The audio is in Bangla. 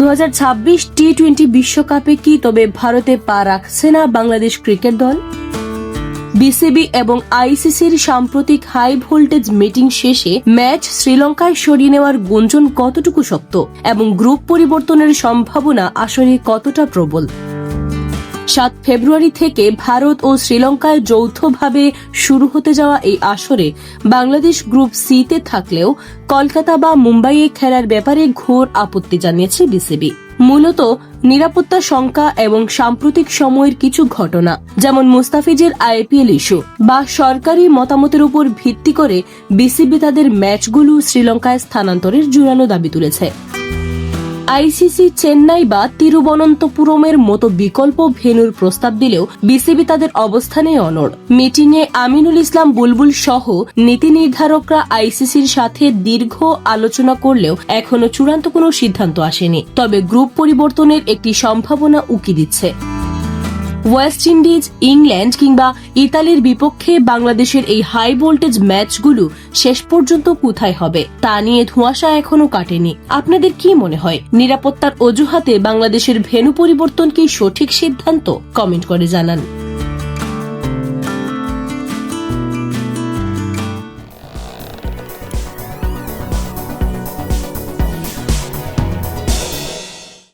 2026 টি-20 বিশ্বকাপে কি তবে ভারতে পা রাখছে না বাংলাদেশ ক্রিকেট দল? বিসিবি এবং আইসিসির সাম্প্রতিক হাই ভোল্টেজ মিটিং শেষে ম্যাচ শ্রীলঙ্কায় সরিয়ে নেওয়ার গুঞ্জন কতটুকু সত্য এবং গ্রুপ পরিবর্তনের সম্ভাবনা আসলে কতটা প্রবল? 7 ফেব্রুয়ারি থেকে ভারত ও শ্রীলঙ্কায় যৌথভাবে শুরু হতে যাওয়া এই আসরে বাংলাদেশ গ্রুপ সিতে থাকলেও কলকাতা বা মুম্বাইয়ে খেলার ব্যাপারে ঘোর আপত্তি জানিয়েছে বিসিবি। মূলত নিরাপত্তা শঙ্কা এবং সাম্প্রতিক সময়ের কিছু ঘটনা, যেমন মুস্তাফিজের আইপিএল ইস্যু বা সরকারি মতামতের উপর ভিত্তি করে বিসিবি তাদের ম্যাচগুলো শ্রীলঙ্কায় স্থানান্তরের জোরালো দাবি তুলেছে। আইসিসি চেন্নাই বা তিরুবনন্তপুরমের মতো বিকল্প ভেন্যুর প্রস্তাব দিলেও বিসিবি তাদের অবস্থানে অনড়। মিটিংয়ে আমিনুল ইসলাম বুলবুল সহ নীতি নির্ধারকরা আইসিসির সাথে দীর্ঘ আলোচনা করলেও এখনো চূড়ান্ত কোনো সিদ্ধান্ত আসেনি। তবে গ্রুপ পরিবর্তনের একটি সম্ভাবনা উকি দিচ্ছে। ওয়েস্ট ইন্ডিজ, ইংল্যান্ড কিংবা ইতালির বিপক্ষে বাংলাদেশের এই হাই ভোল্টেজ ম্যাচগুলো শেষ পর্যন্ত কোথায় হবে তা নিয়ে ধোঁয়াশা এখনো কাটেনি। আপনাদের কি মনে হয়, নিরাপত্তার অজুহাতে বাংলাদেশের ভেন্যু পরিবর্তন কি সঠিক সিদ্ধান্ত? কমেন্ট করে জানান।